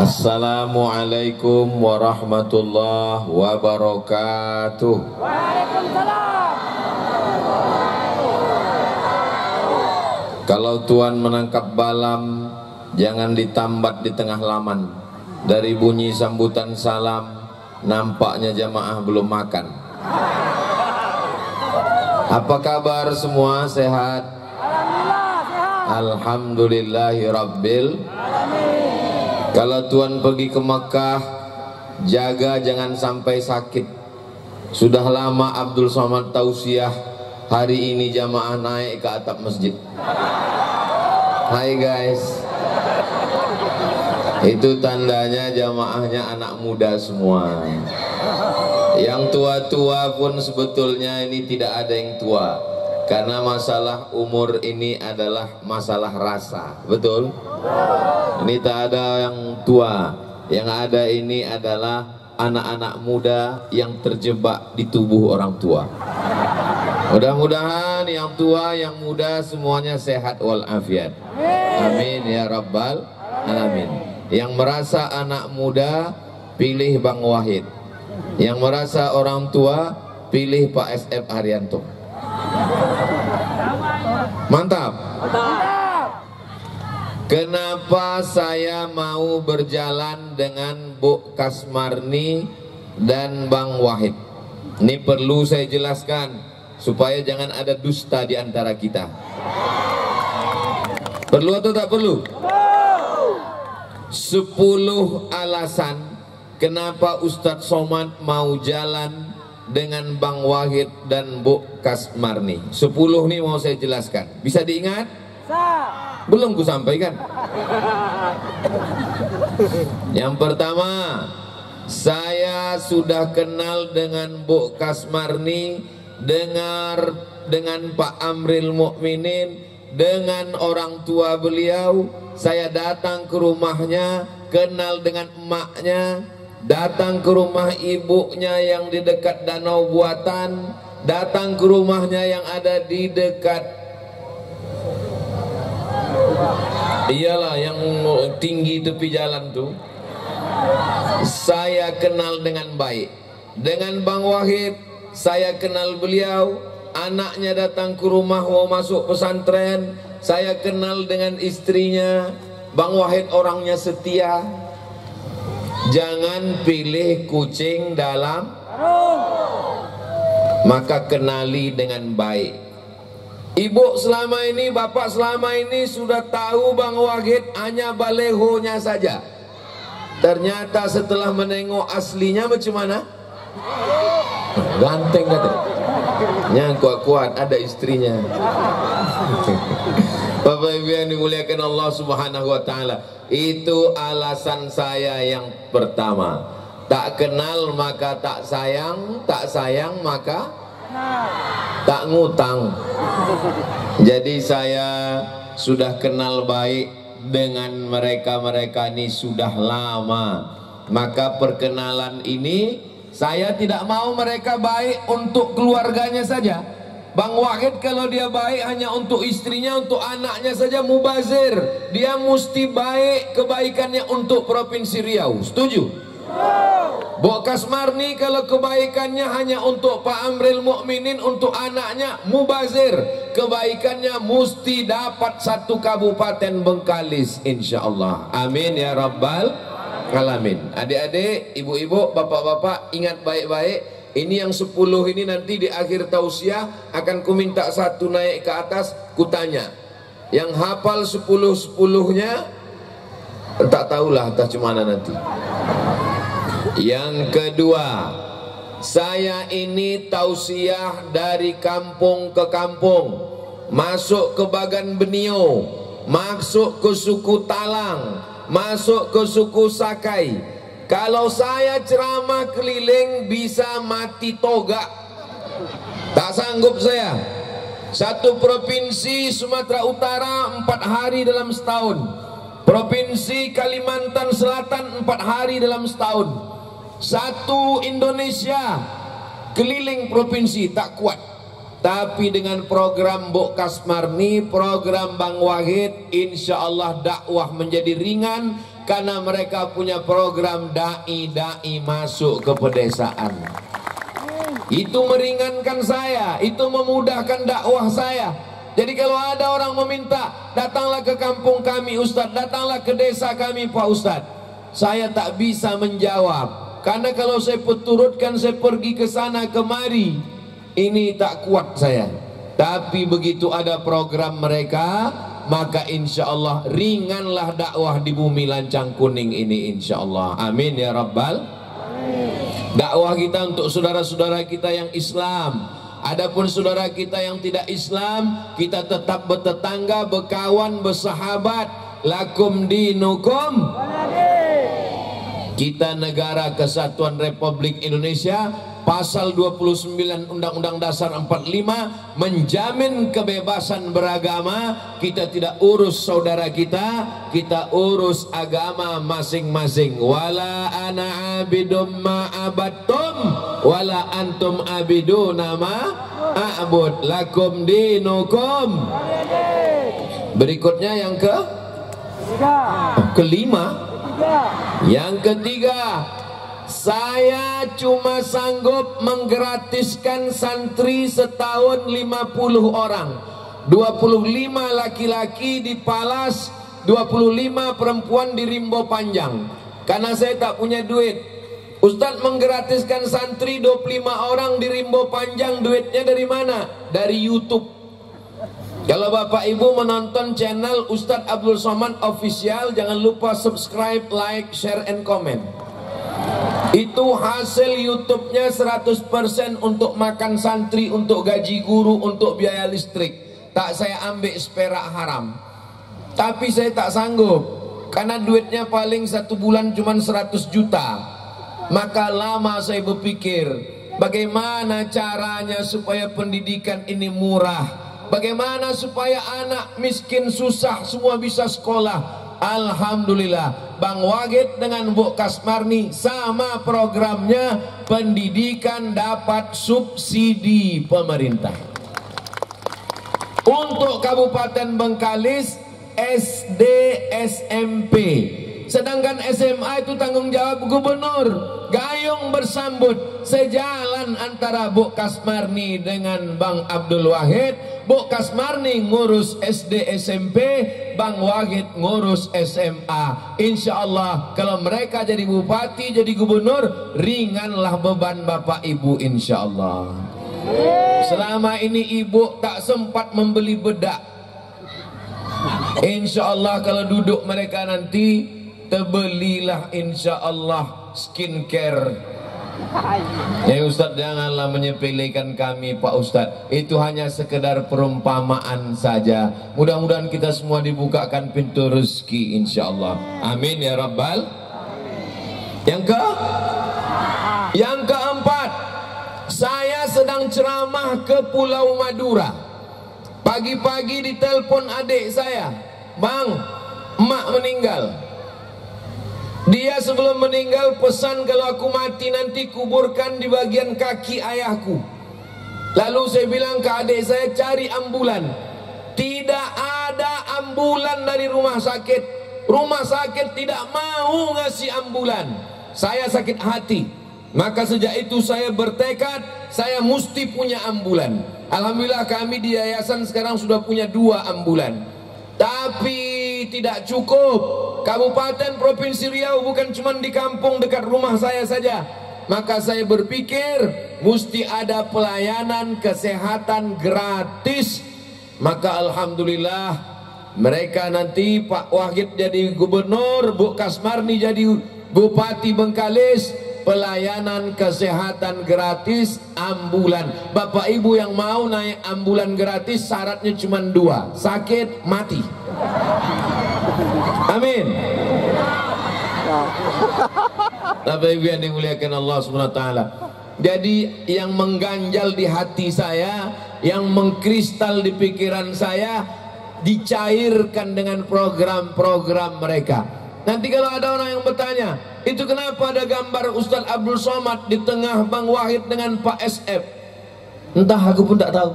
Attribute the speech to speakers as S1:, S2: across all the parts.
S1: Assalamualaikum warahmatullahi wabarakatuh.
S2: Waalaikumsalam.
S1: Kalau Tuan menangkap balam, jangan ditambat di tengah laman. Dari bunyi sambutan salam, nampaknya jamaah belum makan. Apa kabar semua? Sehat?
S2: Alhamdulillah sehat.
S1: Alhamdulillahi Rabbil. Kalau Tuan pergi ke Mekah, jaga jangan sampai sakit. Sudah lama Abdul Somad tausiah, hari ini jamaah naik ke atap masjid. Hai guys, itu tandanya jamaahnya anak muda semua. Yang tua-tua pun sebetulnya ini tidak ada yang tua, karena masalah umur ini adalah masalah rasa. Betul? Ini tak ada yang tua, yang ada ini adalah anak-anak muda yang terjebak di tubuh orang tua. Mudah-mudahan yang tua, yang muda semuanya sehat walafiat. Amin ya rabbal alamin. Yang merasa anak muda, pilih Bang Wahid. Yang merasa orang tua, pilih Pak SF Haryanto. Mantap. Kenapa saya mau berjalan dengan Bu Kasmarni dan Bang Wahid? Ini perlu saya jelaskan supaya jangan ada dusta di antara kita. Perlu atau tak perlu? 10 alasan kenapa Ustadz Somad mau jalan dengan Bang Wahid dan Bu Kasmarni. 10 nih mau saya jelaskan. Bisa diingat? Belum ku sampaikan. Yang pertama, saya sudah kenal dengan Bu Kasmarni, dengan Pak Amril Mukminin, dengan orang tua beliau. Saya datang ke rumahnya, kenal dengan emaknya, datang ke rumah ibunya yang di dekat Danau Buatan, datang ke rumahnya yang ada di dekat, iyalah yang tinggi tepi jalan tuh. Saya kenal dengan baik. Dengan Bang Wahid, saya kenal beliau. Anaknya datang ke rumah mau masuk pesantren, saya kenal dengan istrinya. Bang Wahid orangnya setia. Jangan pilih kucing dalam karung, maka kenali dengan baik. Ibu selama ini, bapak selama ini sudah tahu Bang Wahid hanya balehonya saja. Ternyata setelah menengok aslinya macam mana? Ganteng kata. Yang kuat-kuat ada istrinya. Bapak Ibu yang dimuliakan Allah Subhanahu wa taala, itu alasan saya yang pertama. Tak kenal maka tak sayang, tak sayang maka tak ngutang. Jadi saya sudah kenal baik dengan mereka ini sudah lama. Maka perkenalan ini saya tidak mau mereka baik untuk keluarganya saja. Bang Wahid kalau dia baik hanya untuk istrinya, untuk anaknya saja mubazir. Dia mesti baik kebaikannya untuk Provinsi Riau. Setuju? Bu Kasmarni kalau kebaikannya hanya untuk Pak Amril Mukminin, untuk anaknya mubazir. Kebaikannya mesti dapat 1 kabupaten Bengkalis, insya Allah. Amin ya rabbal alamin. Adik-adik, ibu-ibu, bapak-bapak, ingat baik-baik. Ini yang 10 ini nanti di akhir tausiah akan ku minta 1 naik ke atas, ku tanya. Yang hafal 10-10-nya tak tahulah entah cemana nanti. Yang kedua, saya ini tausiah dari kampung ke kampung, masuk ke Bagan Benio, masuk ke suku Talang, masuk ke suku Sakai. Kalau saya ceramah keliling bisa mati toga. Tak sanggup saya. 1 provinsi Sumatera Utara 4 hari dalam setahun. Provinsi Kalimantan Selatan 4 hari dalam setahun. 1 Indonesia keliling provinsi tak kuat. Tapi dengan program Bu Kasmarni, program Bang Wahid, insya Allah dakwah menjadi ringan. karena mereka punya program dai-dai masuk ke pedesaan. Itu meringankan saya, itu memudahkan dakwah saya. Jadi kalau ada orang meminta, datanglah ke kampung kami Ustadz, datanglah ke desa kami Pak Ustadz, saya tak bisa menjawab, karena kalau saya turutkan, saya pergi ke sana kemari, ini tak kuat saya. Tapi begitu ada program mereka, maka insya Allah ringanlah dakwah di bumi lancang kuning ini, insya Allah. Amin ya Rabbal. Dakwah kita untuk saudara-saudara kita yang Islam. Adapun saudara kita yang tidak Islam, kita tetap bertetangga, berkawan, bersahabat. Lakum dinukum. Kita negara Kesatuan Republik Indonesia, pasal 29 Undang-Undang Dasar 45 menjamin kebebasan beragama. Kita tidak urus saudara kita urus agama masing-masing. Wala ana abidum ma abattum wala antum abiduna ma a'bud lakum dinukum. Berikutnya yang kelima. Yang ketiga, saya cuma sanggup menggratiskan santri setahun 50 orang, 25 laki-laki di Palas, 25 perempuan di Rimbo Panjang. Karena saya tak punya duit, Ustadz menggratiskan santri 25 orang di Rimbo Panjang, duitnya dari mana? Dari YouTube. Kalau Bapak Ibu menonton channel Ustadz Abdul Somad Official, jangan lupa subscribe, like, share, and comment. Itu hasil YouTube-nya 100% untuk makan santri, untuk gaji guru, untuk biaya listrik. Tak saya ambil seperak haram. Tapi saya tak sanggup, karena duitnya paling satu bulan cuma 100 juta. Maka lama saya berpikir, bagaimana caranya supaya pendidikan ini murah, bagaimana supaya anak miskin susah semua bisa sekolah. Alhamdulillah, Bang Wagid dengan Bu Kasmarni sama programnya, pendidikan dapat subsidi pemerintah. Untuk Kabupaten Bengkalis SD SMP, sedangkan SMA itu tanggung jawab gubernur. Gayung bersambut, sejalan antara Bu Kasmarni dengan Bang Abdul Wahid. Bu Kasmarni ngurus SD SMP, Bang Wahid ngurus SMA. Insya Allah kalau mereka jadi bupati, jadi gubernur, ringanlah beban Bapak Ibu, insya Allah. Selama ini ibu tak sempat membeli bedak. Insya Allah kalau duduk mereka nanti, terbelilah insya Allah skincare. Ya Ustadz, janganlah menyepelekan kami Pak Ustadz, itu hanya sekedar perumpamaan saja. Mudah-mudahan kita semua dibukakan pintu rezeki insya Allah. Amin ya Rabbal. Yang keempat, saya sedang ceramah ke Pulau Madura. Pagi-pagi ditelepon adik saya, Bang, emak meninggal. Dia sebelum meninggal pesan kalau aku mati nanti kuburkan di bagian kaki ayahku. Lalu saya bilang ke adik saya, cari ambulan. Tidak ada ambulan dari rumah sakit. Rumah sakit tidak mau ngasih ambulan. Saya sakit hati. Maka sejak itu saya bertekad, saya mesti punya ambulan. Alhamdulillah kami di yayasan sekarang sudah punya 2 ambulan. Tapi tidak cukup. Kabupaten Provinsi Riau bukan cuma di kampung dekat rumah saya saja. Maka saya berpikir mesti ada pelayanan kesehatan gratis. Maka alhamdulillah mereka nanti Pak Wahid jadi gubernur, Bu Kasmarni jadi bupati Bengkalis, pelayanan kesehatan gratis ambulan. Bapak Ibu yang mau naik ambulan gratis syaratnya cuma 2, sakit mati. Amin. Bapak Ibu yang dimuliakan Allah SWT. Jadi yang mengganjal di hati saya, yang mengkristal di pikiran saya, dicairkan dengan program-program mereka. Nanti kalau ada orang yang bertanya, itu kenapa ada gambar Ustadz Abdul Somad di tengah Bang Wahid dengan Pak SF? Entah, aku pun tak tahu.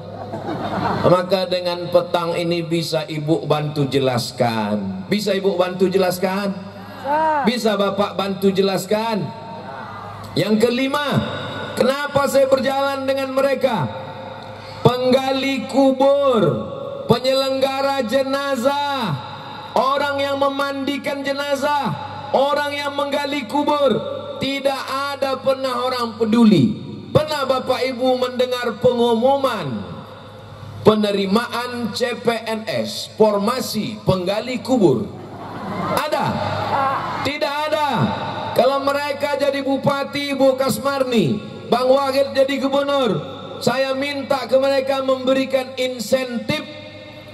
S1: Maka dengan petang ini bisa ibu bantu jelaskan. Bisa ibu bantu jelaskan? Bisa Bapak bantu jelaskan? Yang kelima, kenapa saya berjalan dengan mereka? Penggali kubur, penyelenggara jenazah, orang yang memandikan jenazah, orang yang menggali kubur, tidak ada pernah orang peduli. Pernah Bapak Ibu mendengar pengumuman penerimaan CPNS, formasi penggali kubur? Ada? Tidak ada. Kalau mereka jadi bupati Ibu Kasmarni, Bang Wahid jadi gubernur, saya minta ke mereka memberikan insentif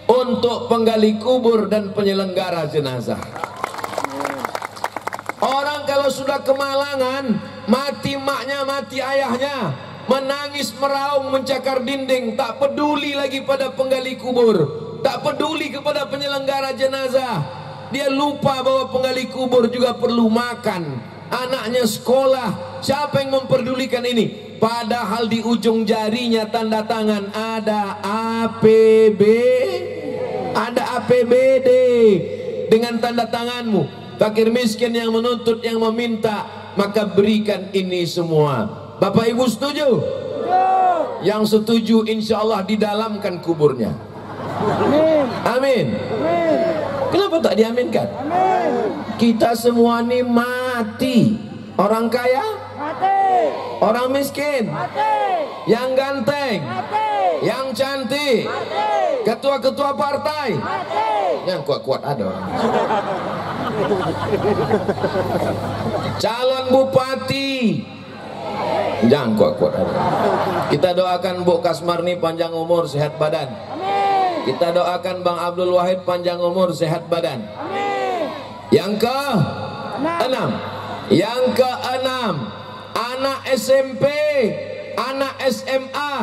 S1: untuk penggali kubur dan penyelenggara jenazah. Orang kalau sudah kemalangan, mati maknya, mati ayahnya, menangis meraung mencakar dinding, tak peduli lagi pada penggali kubur, tak peduli kepada penyelenggara jenazah. Dia lupa bahwa penggali kubur juga perlu makan, anaknya sekolah. Siapa yang memperdulikan ini? Padahal di ujung jarinya tanda tangan ada APBD dengan tanda tanganmu. Fakir miskin yang menuntut, yang meminta, maka berikan ini semua. Bapak Ibu setuju? Yang setuju insya Allah didalamkan kuburnya. Amin. Amin. Kenapa tak diaminkan? Kita semua ini mati. Orang kaya mati, orang miskin mati, yang ganteng mati, yang cantik mati, ketua-ketua partai mati, yang kuat-kuat ada orang. Calon bupati jangan kuat-kuat ada. Kita doakan Bu Kasmarni panjang umur, sehat badan. Amin. Kita doakan Bang Abdul Wahid panjang umur, sehat badan. Amin. Yang ke-6, anak SMP, anak SMA,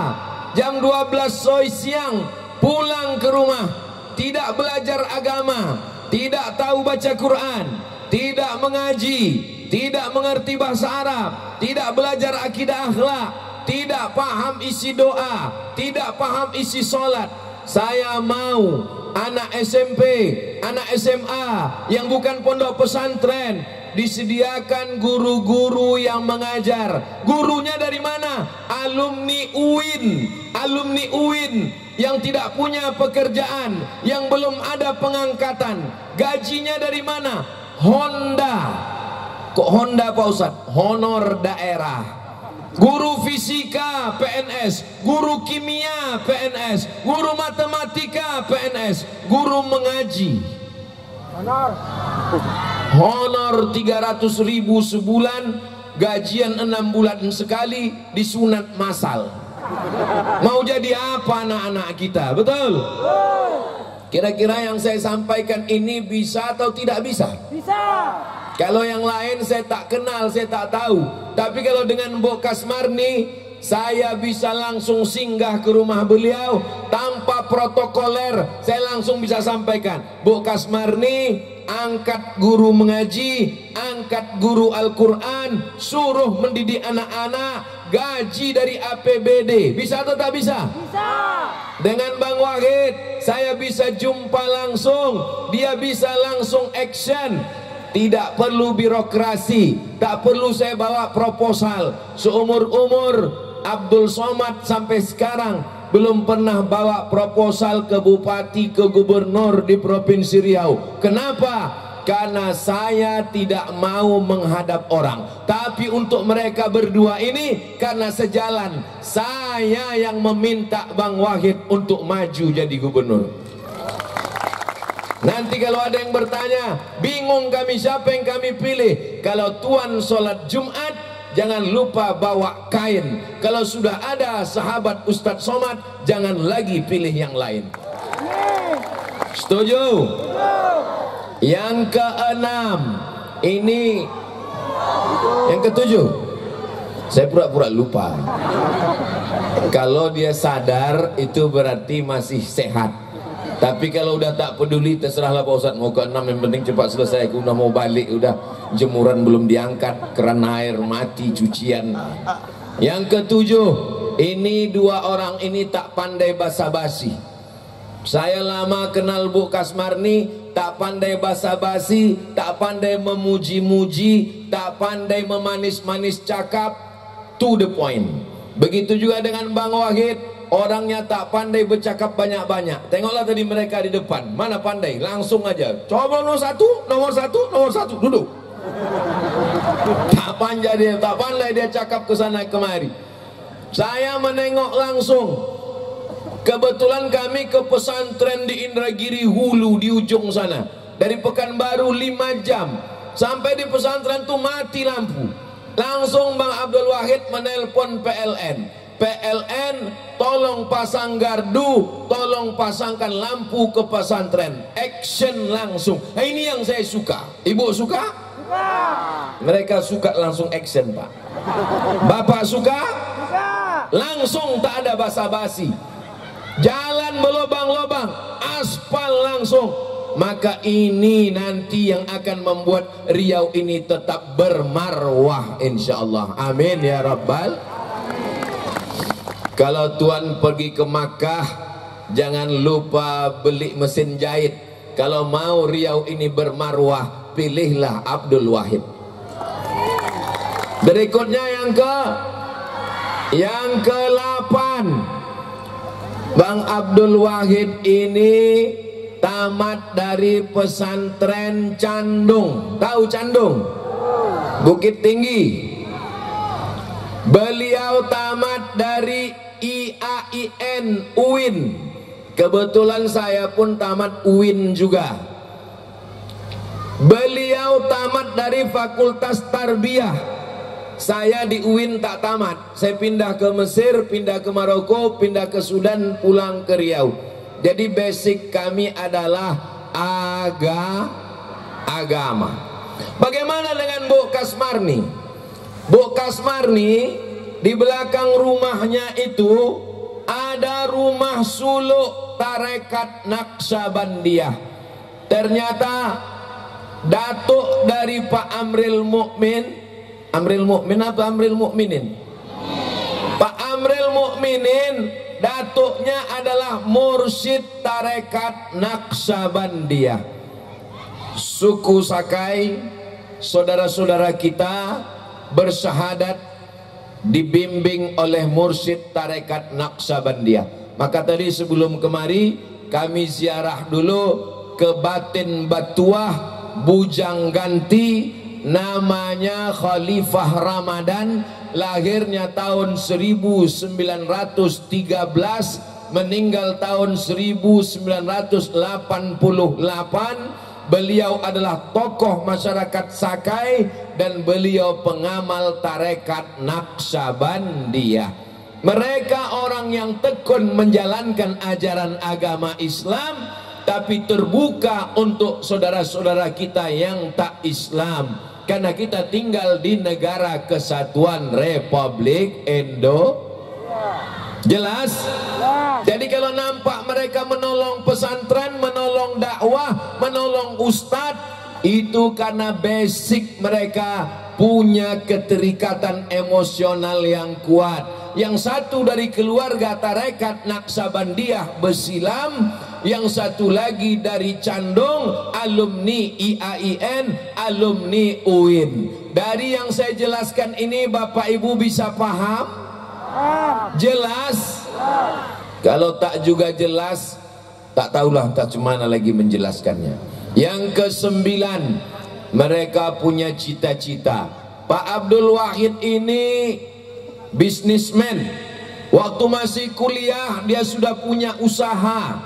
S1: jam 12 soi siang pulang ke rumah, tidak belajar agama, tidak tahu baca Quran, tidak mengaji, tidak mengerti bahasa Arab, tidak belajar akidah akhlak, tidak paham isi doa, tidak paham isi sholat. Saya mau anak SMP, anak SMA yang bukan pondok pesantren disediakan guru-guru yang mengajar. Gurunya dari mana? Alumni UIN yang tidak punya pekerjaan, yang belum ada pengangkatan. Gajinya dari mana? Honda. Kok Honda Pak Ustadz? Honor daerah. Guru fisika PNS, guru kimia PNS, guru matematika PNS, guru mengaji honor 300.000 sebulan, gajian 6 bulan sekali, disunat massal. Mau jadi apa anak-anak kita? Betul? Kira-kira yang saya sampaikan ini bisa atau tidak bisa? Bisa. Kalau yang lain saya tak kenal, saya tak tahu. Tapi kalau dengan Bu Kasmarni, saya bisa langsung singgah ke rumah beliau tanpa protokoler. Saya langsung bisa sampaikan, Bu Kasmarni, angkat guru mengaji, angkat guru Al-Quran, suruh mendidik anak-anak, gaji dari APBD. Bisa atau tak bisa? Bisa. Dengan Bang Wahid, saya bisa jumpa langsung, dia bisa langsung action. Tidak perlu birokrasi, tak perlu saya bawa proposal. Seumur-umur Abdul Somad sampai sekarang belum pernah bawa proposal ke bupati, ke gubernur di Provinsi Riau. Kenapa? Karena saya tidak mau menghadap orang. Tapi untuk mereka berdua ini, karena sejalan, saya yang meminta Bang Wahid untuk maju jadi gubernur. Nanti kalau ada yang bertanya, bingung kami siapa yang kami pilih. Kalau tuan sholat Jumat, jangan lupa bawa kain. Kalau sudah ada sahabat Ustadz Somad, jangan lagi pilih yang lain. Setuju? Yang ke-6, ini yang ke-7. Saya pura-pura lupa. Kalau dia sadar, itu berarti masih sehat. Tapi kalau udah tak peduli, terserahlah Pak Ustadz. Mau ke-6, yang penting cepat selesai. Aku udah mau balik, udah jemuran belum diangkat, keran air mati, cucian. Yang ke-7, ini dua orang ini tak pandai basa-basi. Saya lama kenal Bu Kasmarni, tak pandai basa-basi, tak pandai memuji-muji, tak pandai memanis-manis cakap, to the point. Begitu juga dengan Bang Wahid, orangnya tak pandai bercakap banyak-banyak. Tengoklah tadi mereka di depan, mana pandai, langsung aja. Coba nomor satu, duduk. Tak pandai dia cakap ke sana kemari. Saya menengok langsung. Kebetulan kami ke pesantren di Indragiri Hulu di ujung sana. Dari Pekanbaru 5 jam. Sampai di pesantren tuh mati lampu. Langsung Bang Abdul Wahid menelpon PLN. PLN tolong pasang gardu, tolong pasangkan lampu ke pesantren. Action langsung. Nah, ini yang saya suka. Ibu suka?
S2: Suka.
S1: Mereka suka langsung action, Pak. Bapak suka?
S2: Suka.
S1: Langsung, tak ada basa-basi. Jalan berlobang-lobang, aspal langsung. Maka ini nanti yang akan membuat Riau ini tetap bermarwah, insyaallah. Amin ya rabbal. Kalau tuan pergi ke Makkah, jangan lupa beli mesin jahit. Kalau mau Riau ini bermarwah, pilihlah Abdul Wahid. Berikutnya yang ke-8, Bang Abdul Wahid ini tamat dari pesantren Candung. Tahu Candung? Bukit Tinggi. Beliau tamat dari IAIN UIN. Kebetulan saya pun tamat UIN juga. Beliau tamat dari Fakultas Tarbiyah. Saya di UIN tak tamat. Saya pindah ke Mesir, pindah ke Maroko, pindah ke Sudan, pulang ke Riau. Jadi basic kami adalah agama. Bagaimana dengan Bu Kasmarni? Bu Kasmarni di belakang rumahnya itu ada rumah suluk tarekat Naqsabandiyah. Ternyata datuk dari Pak Amril Mukmin, Amril Mukmin apa Amril Mukminin? Pak Amril Mukminin, datuknya adalah mursyid tarekat Naqsabandiyah. Suku Sakai, saudara-saudara kita bersyahadat dibimbing oleh mursyid tarekat Naqsabandiyah. Maka tadi sebelum kemari kami ziarah dulu ke Batin Batuah Bujang Ganti, namanya Khalifah Ramadan, lahirnya tahun 1913, meninggal tahun 1988. Beliau adalah tokoh masyarakat Sakai dan beliau pengamal tarekat Naqsabandiyah. Mereka orang yang tekun menjalankan ajaran agama Islam, tapi terbuka untuk saudara-saudara kita yang tak Islam, karena kita tinggal di negara kesatuan Republik Indonesia. Jelas? Jadi kalau nampak mereka menolong pesantren, menolong dakwah, menolong ustadz, itu karena basic mereka punya keterikatan emosional yang kuat. Yang satu dari keluarga tarekat Naqsabandiyah Besilam, yang satu lagi dari Candung, alumni IAIN, alumni UIN. Dari yang saya jelaskan ini Bapak Ibu bisa paham? Jelas? Kalau tak juga jelas, tak tahulah tak cemana lagi menjelaskannya. Yang ke-9, mereka punya cita-cita. Pak Abdul Wahid ini bisnismen. Waktu masih kuliah dia sudah punya usaha.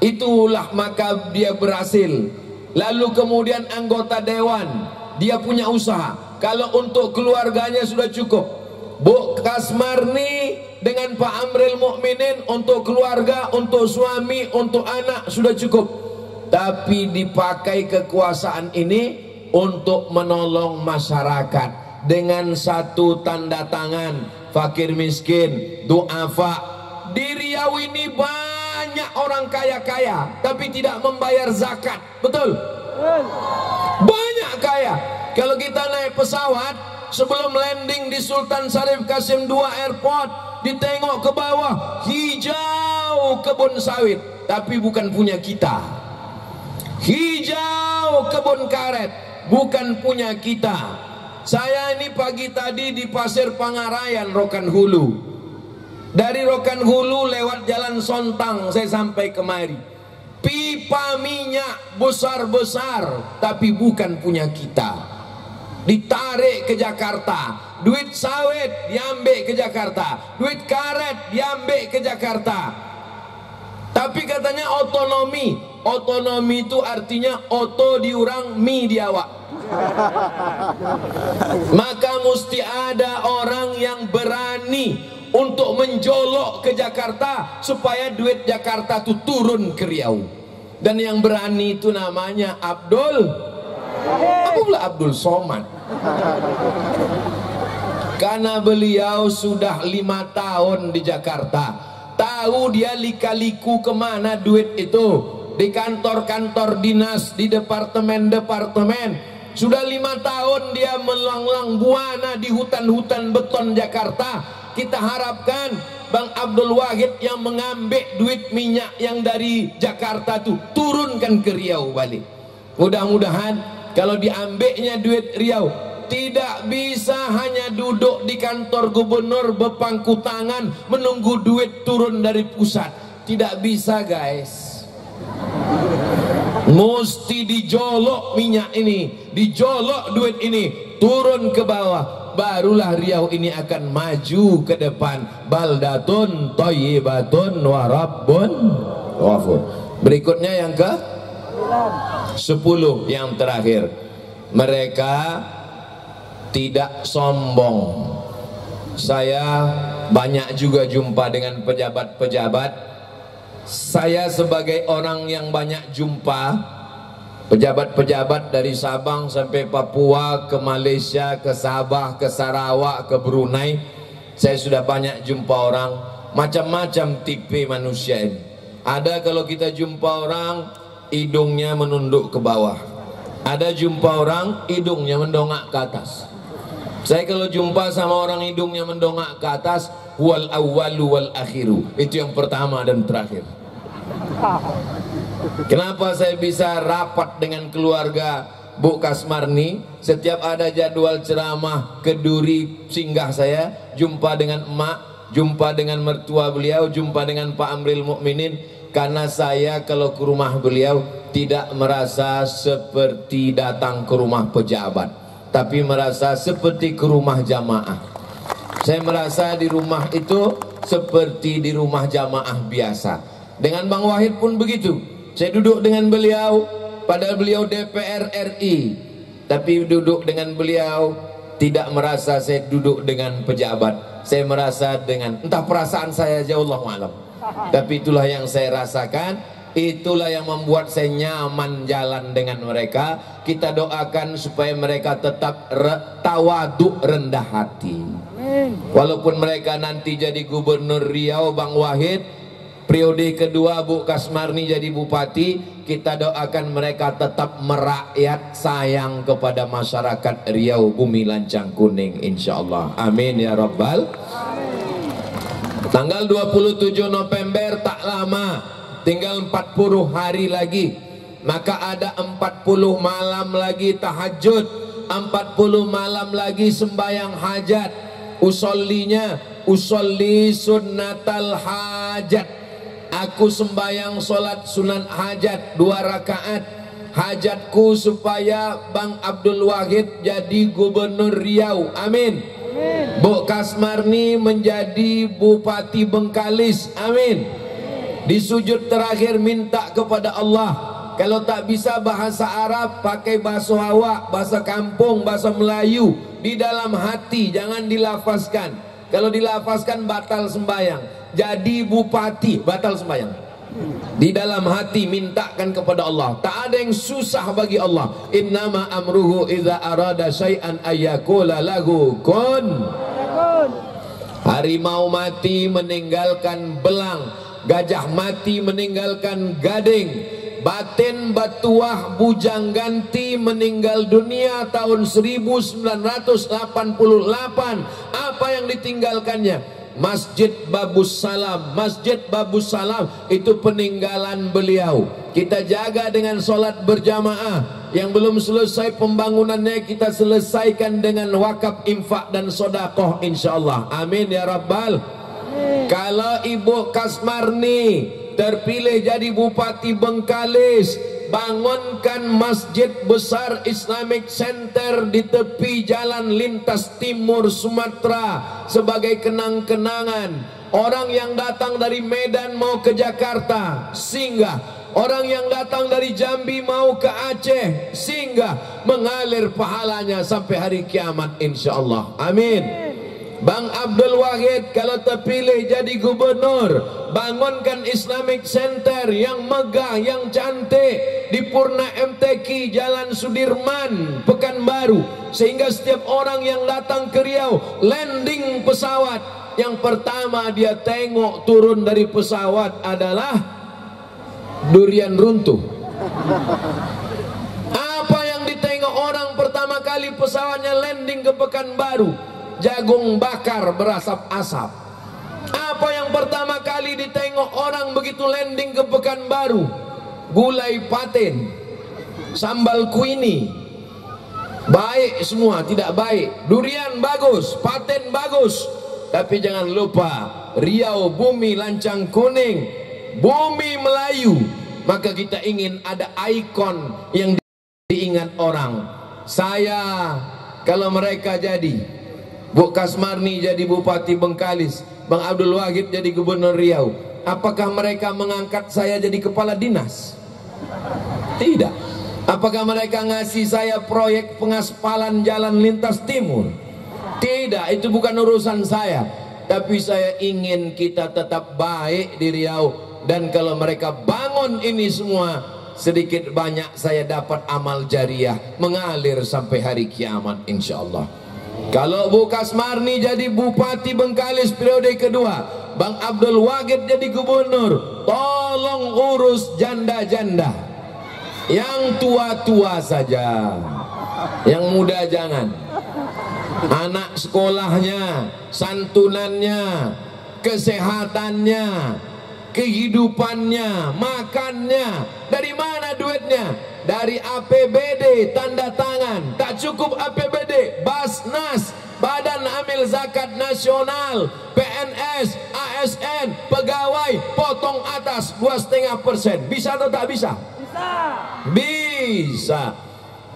S1: Itulah maka dia berhasil. Lalu kemudian anggota dewan, dia punya usaha. Kalau untuk keluarganya sudah cukup. Bu Kasmarni dengan Pak Amril Mukminin untuk keluarga, untuk suami, untuk anak sudah cukup. Tapi dipakai kekuasaan ini untuk menolong masyarakat dengan satu tanda tangan, fakir miskin, duafa. Di Riau ini banyak orang kaya-kaya tapi tidak membayar zakat. Betul? Banyak kaya. Kalau kita naik pesawat, sebelum landing di Sultan Syarif Kasim II Airport, ditengok ke bawah, hijau kebun sawit, tapi bukan punya kita. hijau kebun karet, bukan punya kita. Saya ini pagi tadi di Pasir Pangarayan, Rokan Hulu. Dari Rokan Hulu lewat Jalan Sontang saya sampai kemari. Pipa minyak besar-besar, tapi bukan punya kita. Ditarik ke Jakarta. Duit sawit diambil ke Jakarta, duit karet diambil ke Jakarta. Tapi katanya otonomi. Otonomi itu artinya oto diurang, mi diawak. Maka mesti ada orang yang berani untuk menjolok ke Jakarta supaya duit Jakarta itu turun ke Riau. Dan yang berani itu namanya Abdul. Apa pula Abdul Somad? Karena beliau sudah 5 tahun di Jakarta, tahu dia lika-liku kemana duit itu, di kantor-kantor dinas, di departemen-departemen. Sudah 5 tahun dia melanglang buana di hutan-hutan beton Jakarta. Kita harapkan Bang Abdul Wahid yang mengambil duit minyak yang dari Jakarta itu turunkan ke Riau balik. Mudah-mudahan kalau diambilnya duit Riau, tidak bisa hanya duduk di kantor gubernur berpangku tangan menunggu duit turun dari pusat. Tidak bisa guys. Mesti dijolok minyak ini, dijolok duit ini, turun ke bawah. Barulah Riau ini akan maju ke depan. Baldatun thayyibatun wa rabbun ghafur. Berikutnya yang ke 10 yang terakhir. Mereka tidak sombong. Saya banyak juga jumpa dengan pejabat-pejabat. Saya sebagai orang yang banyak jumpa pejabat-pejabat dari Sabang sampai Papua, ke Malaysia, ke Sabah, ke Sarawak, ke Brunei. Saya sudah banyak jumpa orang, macam-macam tipe manusia ini. Ada kalau kita jumpa orang, hidungnya menunduk ke bawah. Ada jumpa orang, hidungnya mendongak ke atas. Saya kalau jumpa sama orang hidungnya mendongak ke atas, wal awwalu wal akhiru, itu yang pertama dan terakhir. Kenapa saya bisa rapat dengan keluarga Bu Kasmarni? Setiap ada jadwal ceramah ke Duri singgah saya, jumpa dengan emak, jumpa dengan mertua beliau, jumpa dengan Pak Amril Mukminin. Karena saya kalau ke rumah beliau tidak merasa seperti datang ke rumah pejabat, tapi merasa seperti ke rumah jamaah. Saya merasa di rumah itu seperti di rumah jamaah biasa. Dengan Bang Wahid pun begitu. Saya duduk dengan beliau, padahal beliau DPR RI, tapi duduk dengan beliau tidak merasa saya duduk dengan pejabat. Saya merasa dengan, entah perasaan saya aja, Allahu a'lam. Tapi itulah yang saya rasakan, itulah yang membuat saya nyaman jalan dengan mereka. Kita doakan supaya mereka tetap tawaduk, rendah hati. Walaupun mereka nanti jadi gubernur Riau, Bang Wahid, periode kedua Bu Kasmarni jadi bupati, kita doakan mereka tetap merakyat, sayang kepada masyarakat Riau, bumi lancang kuning, insyaallah. Amin ya rabbal. Tanggal 27 November tak lama, tinggal 40 hari lagi. Maka ada 40 malam lagi tahajud, 40 malam lagi sembahyang hajat. Usollinya, usolli sunnatal hajat. Aku sembahyang solat sunat hajat 2 rakaat. Hajatku supaya Bang Abdul Wahid jadi gubernur Riau. Amin. Bu Kasmarni menjadi Bupati Bengkalis. Amin. Di sujud terakhir minta kepada Allah, kalau tak bisa bahasa Arab, pakai bahasa Hawa, bahasa kampung, bahasa Melayu. Di dalam hati, jangan dilafazkan. Kalau dilafazkan batal sembahyang. Jadi bupati, batal sembahyang. Di dalam hati mintakan kepada Allah. Tak ada yang susah bagi Allah. Innama amruhu idza arada syai'an ayyakula lahu kun. Harimau mati meninggalkan belang, gajah mati meninggalkan gading, batin batuah bujang ganti meninggal dunia tahun 1988. Apa yang ditinggalkannya? Masjid Babus Salam. Masjid Babus Salam itu peninggalan beliau. Kita jaga dengan sholat berjamaah. Yang belum selesai pembangunannya kita selesaikan dengan wakaf, infak dan sodakoh insyaallah. Amin ya rabbal. Kalau Ibu Kasmarni terpilih jadi Bupati Bengkalis, bangunkan masjid besar Islamic Center di tepi jalan lintas timur Sumatera sebagai kenang-kenangan. Orang yang datang dari Medan mau ke Jakarta singgah, orang yang datang dari Jambi mau ke Aceh singgah, mengalir pahalanya sampai hari kiamat insyaallah. Amin. Bang Abdul Wahid kalau terpilih jadi gubernur, bangunkan Islamic Center yang megah, yang cantik di Purna MTQ Jalan Sudirman, Pekanbaru, sehingga setiap orang yang datang ke Riau landing pesawat, yang pertama dia tengok turun dari pesawat adalah durian runtuh. Apa yang ditengok orang pertama kali pesawatnya landing ke Pekanbaru? Jagung bakar berasap-asap. Apa yang pertama kali ditengok orang begitu landing ke Pekanbaru? Gulai patin, sambal kuini. Baik semua, tidak baik. Durian bagus, patin bagus. Tapi jangan lupa, Riau bumi lancang kuning, bumi Melayu. Maka kita ingin ada ikon yang diingat orang. Saya, kalau mereka jadi Bu Kasmarni jadi Bupati Bengkalis, Bang Abdul Wahid jadi Gubernur Riau, apakah mereka mengangkat saya jadi kepala dinas? Tidak. Apakah mereka ngasih saya proyek pengaspalan jalan lintas timur? Tidak, itu bukan urusan saya. Tapi saya ingin kita tetap baik di Riau. Dan kalau mereka bangun ini semua, sedikit banyak saya dapat amal jariah mengalir sampai hari kiamat insyaallah. Kalau Bu Kasmarni jadi Bupati Bengkalis periode kedua, Bang Abdul Wahid jadi gubernur, tolong urus janda-janda. Yang tua-tua saja, yang muda jangan. Anak sekolahnya, santunannya, kesehatannya, kehidupannya, makannya, dari mana duitnya? Dari APBD tanda tangan. Tak cukup APBD, Basnas, Badan Amil Zakat Nasional, PNS, ASN, pegawai potong atas 2,5%. Bisa atau tak bisa? Bisa. Bisa.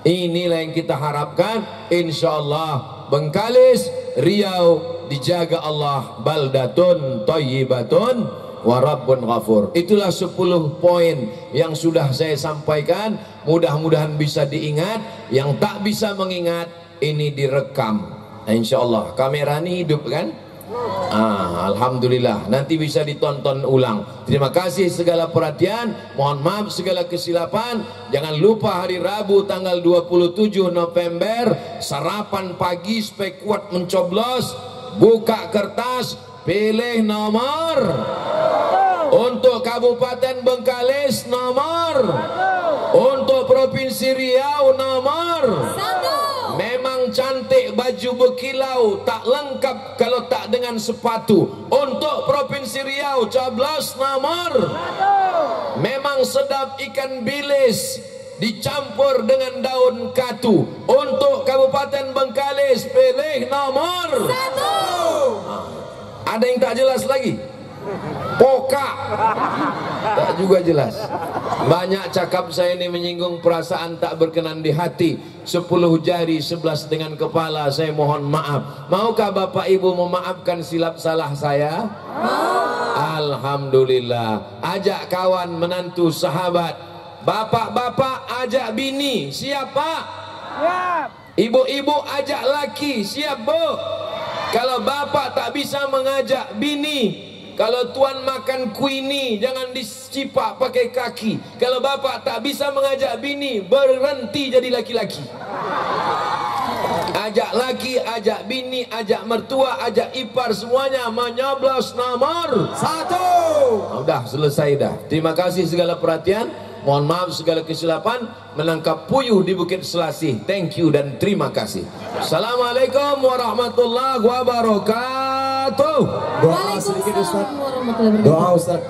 S1: Inilah yang kita harapkan. Insyaallah Bengkalis, Riau dijaga Allah, baldatun thayyibatun wa rabbun ghafur. Itulah 10 poin yang sudah saya sampaikan. Mudah-mudahan bisa diingat. Yang tak bisa mengingat, ini direkam. Insyaallah kamera ini hidup kan? Alhamdulillah, nanti bisa ditonton ulang. Terima kasih segala perhatian. Mohon maaf segala kesilapan. Jangan lupa hari Rabu tanggal 27 November, sarapan pagi supaya kuat mencoblos. Buka kertas, pilih nomor. Untuk Kabupaten Bengkalis nomor 1. Untuk Provinsi Riau nomor 1. Memang cantik baju berkilau, tak lengkap kalau tak dengan sepatu. Untuk Provinsi Riau coblos nomor 1. Memang sedap ikan bilis dicampur dengan daun katu. Untuk Kabupaten Bengkalis pilih nomor 1. Ada yang tak jelas lagi? Poka tak juga jelas. Banyak cakap saya ini menyinggung perasaan tak berkenan di hati. 10 jari 11 dengan kepala, saya mohon maaf. Maukah Bapak Ibu memaafkan silap salah saya? Alhamdulillah. Ajak kawan, menantu, sahabat. Bapak-bapak ajak bini. Siap Pak? Siap. Ibu-ibu ajak laki. Siap Bu? Kalau bapak tak bisa mengajak bini, kalau tuan makan kuini jangan dicipak pakai kaki. Kalau bapak tak bisa mengajak bini, berhenti jadi laki-laki. Ajak laki, ajak bini, ajak mertua, ajak ipar, semuanya menyoblos nomor 1. Udah selesai dah. Terima kasih segala perhatian. Mohon maaf segala kesilapan. Menangkap puyuh di Bukit Selasih. Thank you dan terima kasih. Assalamualaikum warahmatullahi wabarakatuh.
S3: wabarakatuh.
S4: Doa sedikit Ustaz.
S5: Waalaikumsalam warahmatullahi wabarakatuh.
S4: Doa Ustaz.